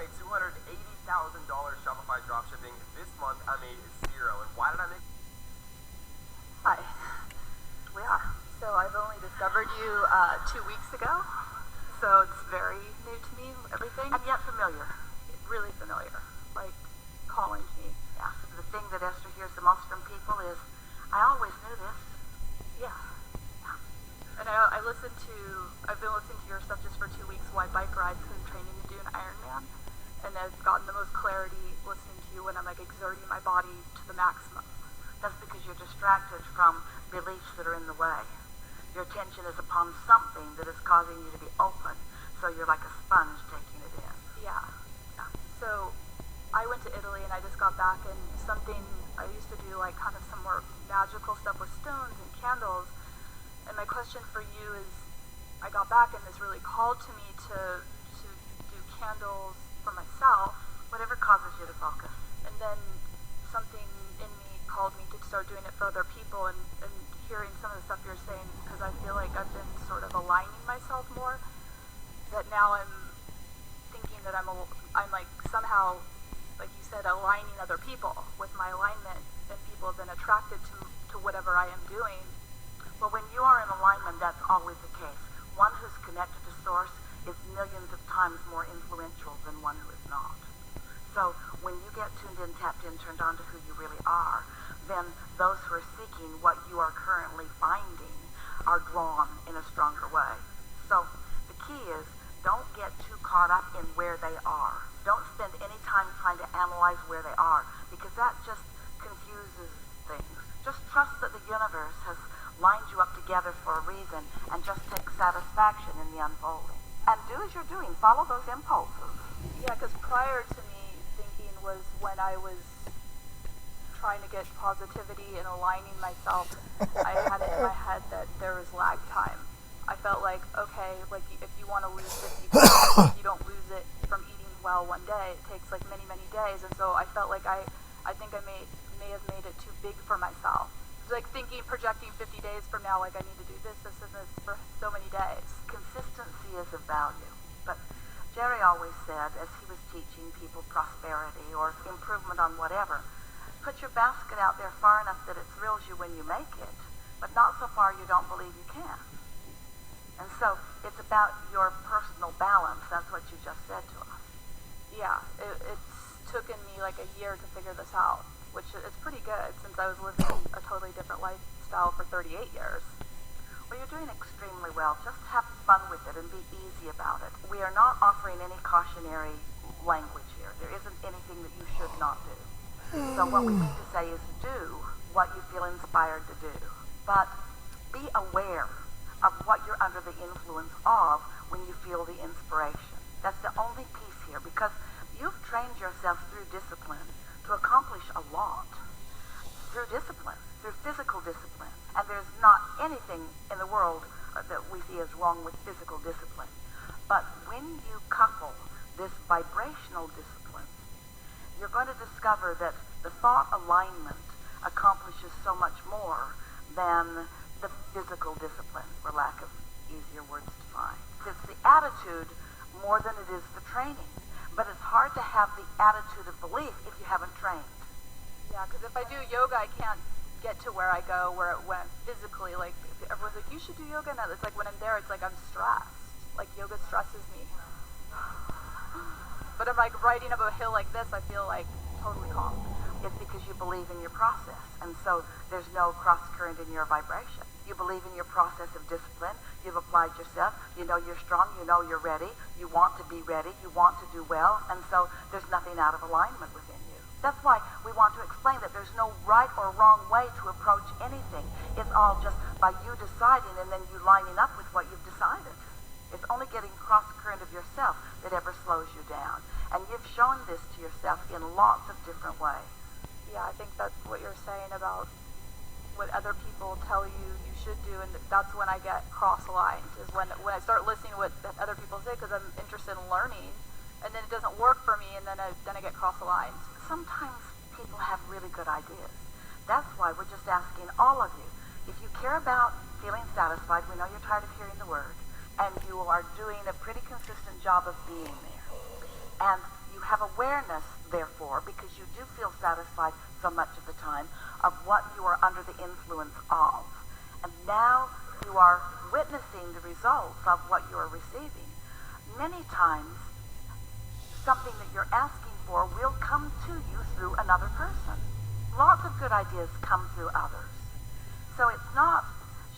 made $280,000 Shopify dropshipping. This month I made zero. And why did I make? Hi. We are. So I've only discovered you 2 weeks ago. So it's very new to me, everything. And yet familiar. Really familiar. Like calling me. Yeah. The thing that Esther hears the most from people is, I always knew this. Yeah. And I've been listening to your stuff just for 2 weeks while I bike rides because I'm training to do an Ironman. And I've gotten the most clarity listening to you when I'm like exerting my body to the maximum. That's because you're distracted from beliefs that are in the way. Your attention is upon something that is causing you to be open. So you're like a sponge taking it in. Yeah. So I went to Italy and I just got back, and something I used to do, like kind of some more magical stuff with stones and candles. And my question for you is, I got back and this really called to me to do candles for myself. Whatever causes you to focus. And then something in me called me to start doing it for other people, and hearing some of the stuff you're saying, because I feel like I've been sort of aligning myself more, that now I'm thinking that I'm like somehow, like you said, aligning other people with my alignment, and people have been attracted to whatever I am doing. Well, when you are in alignment, that's always the case. One who's connected to Source is millions of times more influential than one who is not. So when you get tuned in, tapped in, turned on to who you really are, then those who are seeking what you are currently finding are drawn in a stronger way. So the key is, don't get too caught up in where they are. Don't spend any time trying to analyze where they are, because that just confuses things. Just trust that the universe has lined you up together for a reason, and just take satisfaction in the unfolding. And do as you're doing. Follow those impulses. Yeah, because prior to me thinking was when I was trying to get positivity and aligning myself, I had it in my head that there was lag time. I felt like, okay, like if you want to lose 50 pounds, you don't lose it from eating well one day. It takes like many, many days. And so I felt like I think I may have made it too big for myself. Like projecting 50 days from now, like I need to do this, this, and this for so many days. Consistency is of value. But Jerry always said, as he was teaching people prosperity or improvement on whatever, put your basket out there far enough that it thrills you when you make it, but not so far you don't believe you can. And so it's about your personal balance. That's what you just said to us. Yeah, it's taken me like a year to figure this out, which is pretty good since I was living a totally different lifestyle for 38 years. Well, you're doing extremely well. Just have fun with it and be easy about it. We are not offering any cautionary language here. There isn't anything that you should not do. So what we need to say is do what you feel inspired to do. But be aware of what you're under the influence of when you feel the inspiration. That's the only piece here, because you've trained yourself through discipline to accomplish a lot. Through discipline, through physical discipline. And there's not anything in the world that we see as wrong with physical discipline. But when you couple this vibrational discipline, you're going to discover that the thought alignment accomplishes so much more than the physical discipline, for lack of easier words to find. It's the attitude more than it is the training. But it's hard to have the attitude of belief if you haven't trained. Yeah, because if I do yoga, I can't get to where I go, when I'm physically, like, everyone's like, you should do yoga now. It's like when I'm there, it's like I'm stressed. Like, yoga stresses me. But if I'm like riding up a hill like this, I feel like totally calm. It's because you believe in your process, and so there's no cross current in your vibration. You believe in your process of discipline. You've applied yourself. You know you're strong. You know you're ready. You want to be ready. You want to do well, and so there's nothing out of alignment within you. That's why we want to explain that there's no right or wrong way to approach anything. It's all just by you deciding and then you lining up with what you've decided. It's only getting cross current of yourself that ever slows you down. And you've shown this to yourself in lots of different ways. Yeah, I think that's what you're saying about what other people tell you you should do, and that's when I get cross-aligned, is when I start listening to what other people say, because I'm interested in learning, and then it doesn't work for me, and then I get cross-aligned. Sometimes people have really good ideas. That's why we're just asking all of you, if you care about feeling satisfied, we know you're tired of hearing the word, and you are doing a pretty consistent job of being there, And you have awareness, therefore, because you do feel satisfied so much of the time, of what you are under the influence of. And now you are witnessing the results of what you are receiving. Many times, something that you're asking for will come to you through another person. Lots of good ideas come through others. So it's not,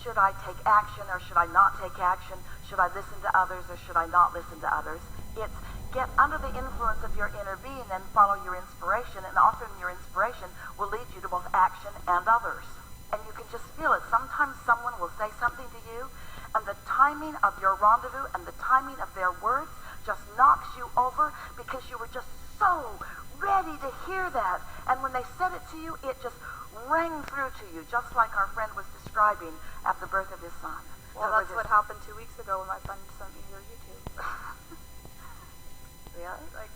should I take action or should I not take action? Should I listen to others or should I not listen to others? It's get under the influence of your inner being and follow your inspiration, and often your inspiration will lead you to both action and others. And you can just feel it. Sometimes someone will say something to you, and the timing of your rendezvous and the timing of their words just knocks you over because you were just so ready to hear that. And when they said it to you, it just rang through to you, just like our friend was describing at the birth of his son. Well, that's what happened 2 weeks ago when my friend sent me your YouTube. Yeah? Like,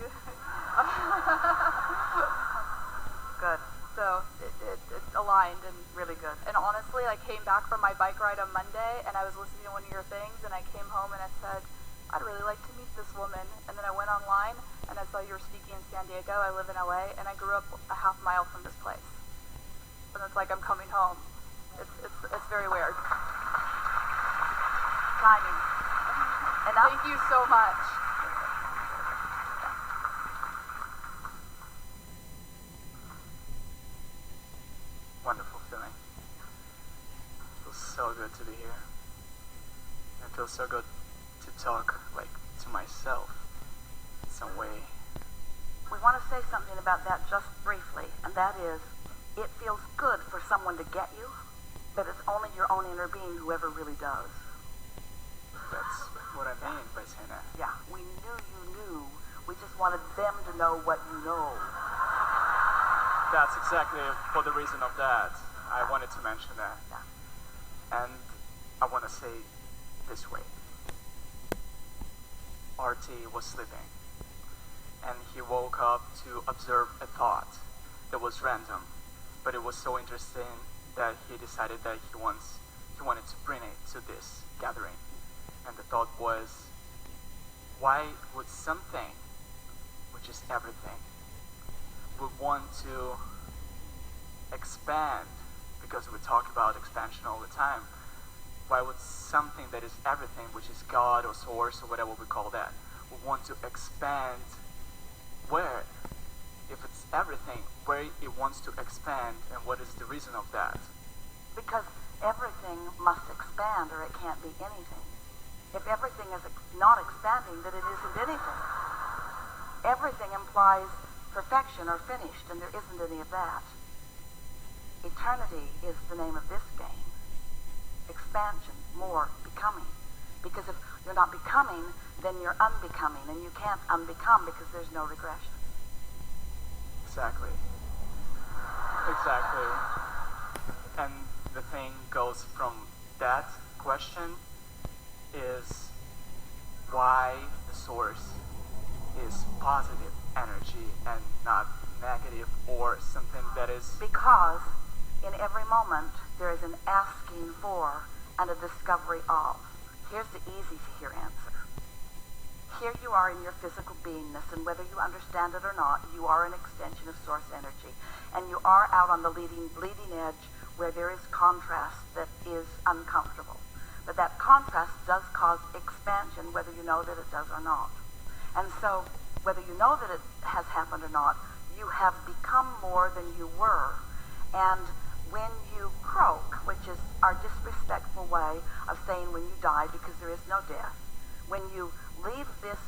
Good. so it aligned, and Really good. and honestly, I came back from my bike ride on Monday, and I was listening to one of your things, and I came home and I said, I'd really like to meet this woman. And then I went online and I saw you were speaking in San Diego. I live in LA, and I grew up a half mile from this place. And it's like I'm coming home. It's very weird. Timing. Enough? Thank you so much. Wonderful feeling. It feels so good to be here. It feels so good to talk, like, to myself in some way. We want to say something about that just briefly, and that is, it feels good for someone to get you, but it's only your own inner being who ever really does. That's what I mean by saying that. Yeah, we knew you knew. We just wanted them to know what you know. That's exactly for the reason of that. I wanted to mention that. Yeah. And I want to say this way. RT was sleeping, and he woke up to observe a thought that was random, but it was so interesting that he decided that he wanted to bring it to this gathering. And the thought was, why would something, which is everything, would want to expand, because we talk about expansion all the time, why would something that is everything, which is God or source or whatever we call that, would want to expand where? If it's everything, where it wants to expand, and what is the reason of that? Because everything must expand or it can't be anything. If everything is not expanding, then it isn't anything. Everything implies perfection or finished, and there isn't any of that. Eternity is the name of this game. Expansion, more, becoming. Because if you're not becoming, then you're unbecoming, and you can't unbecome because there's no regression. Exactly. Exactly. And the thing goes from that question is why the source is positive energy and not negative or something that is... Because in every moment there is an asking for and a discovery of. Here's the easy to hear answer. Here you are in your physical beingness, and whether you understand it or not, you are an extension of source energy. And you are out on the bleeding edge where there is contrast that is uncomfortable. But that contrast does cause expansion, whether you know that it does or not. And so, whether you know that it has happened or not, you have become more than you were. And when you croak, which is our disrespectful way of saying when you die, because there is no death, when you leave this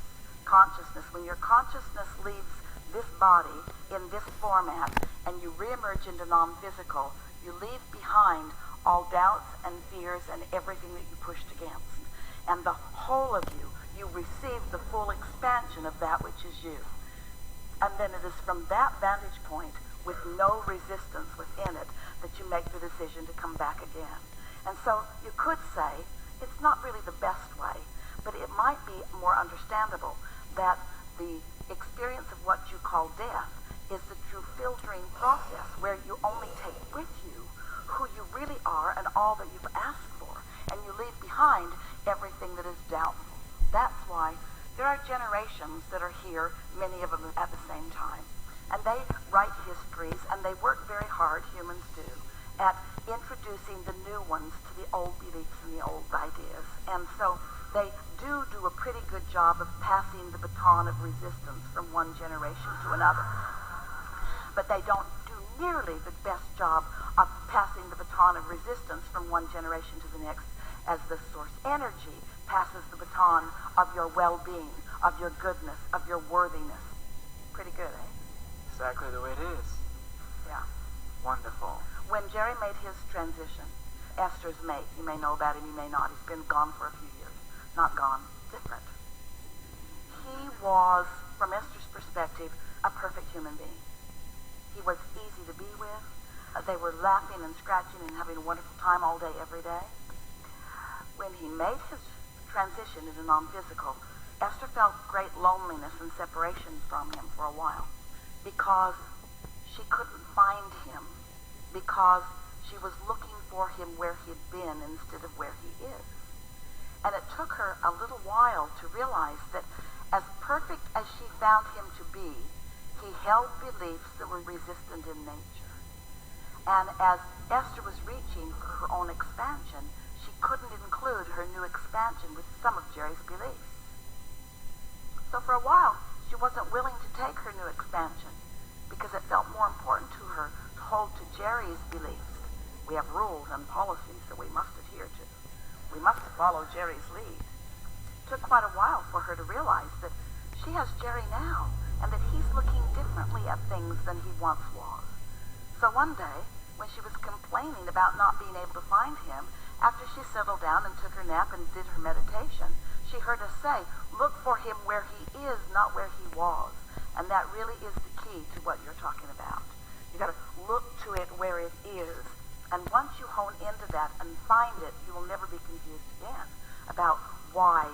consciousness, when your consciousness leaves this body in this format and you reemerge into non-physical, you leave behind all doubts and fears and everything that you pushed against. And the whole of you, you receive the full expansion of that which is you. And then it is from that vantage point, with no resistance within it, that you make the decision to come back again. And so you could say, it's not really the best way, but it might be more understandable that the experience of what you call death is the true filtering process, where you only take with you who you really are and all that you've asked for, and you leave behind everything that is doubtful. That's why There are generations that are here, many of them at the same time. And they write histories, and they work very hard, humans do, at introducing the new ones to the old beliefs and the old ideas. And so they do a pretty good job of passing the baton of resistance from one generation to another. But they don't do nearly the best job of passing the baton of resistance from one generation to the next as the source energy passes the baton of your well-being, of your goodness, of your worthiness. Pretty good, eh? Exactly the way it is. Yeah. Wonderful. When Jerry made his transition, Esther's mate, you may know about him, you may not, he's been gone for a few years. Not gone, different. He was, from Esther's perspective, a perfect human being. He was easy to be with. They were laughing and scratching and having a wonderful time all day, every day. When he made his transition into non-physical, Esther felt great loneliness and separation from him for a while because she couldn't find him, because she was looking for him where he'd been instead of where he is. And it took her a little while to realize that as perfect as she found him to be, he held beliefs that were resistant in nature. And as Esther was reaching for her own expansion, she couldn't include her new expansion with some of Jerry's beliefs. So for a while, she wasn't willing to take her new expansion because it felt more important to her to hold to Jerry's beliefs. We have rules and policies that we must adhere to. We must follow Jerry's lead. It took quite a while for her to realize that she has Jerry now and that he's looking differently at things than he once was. So one day, when she was complaining about not being able to find him, after she settled down and took her nap and did her meditation, she heard us say, look for him where he is, not where he was. And that really is the key to what you're talking about. You got to look to it where it is. And once you hone into that and find it, you will never be confused again about why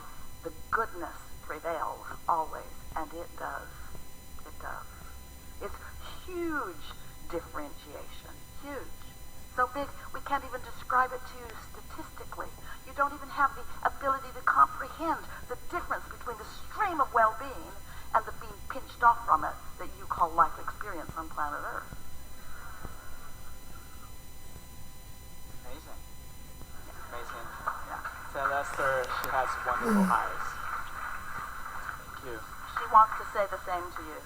the goodness prevails always. And it does. It does. It's huge differentiation. Huge. So big, we can't even describe it to you statistically. You don't even have the ability to comprehend the difference between the stream of well-being and the being pinched off from it that you call life experience on planet Earth. Amazing. Amazing. Yeah. Tell Esther she has wonderful eyes. Thank you. She wants to say the same to you.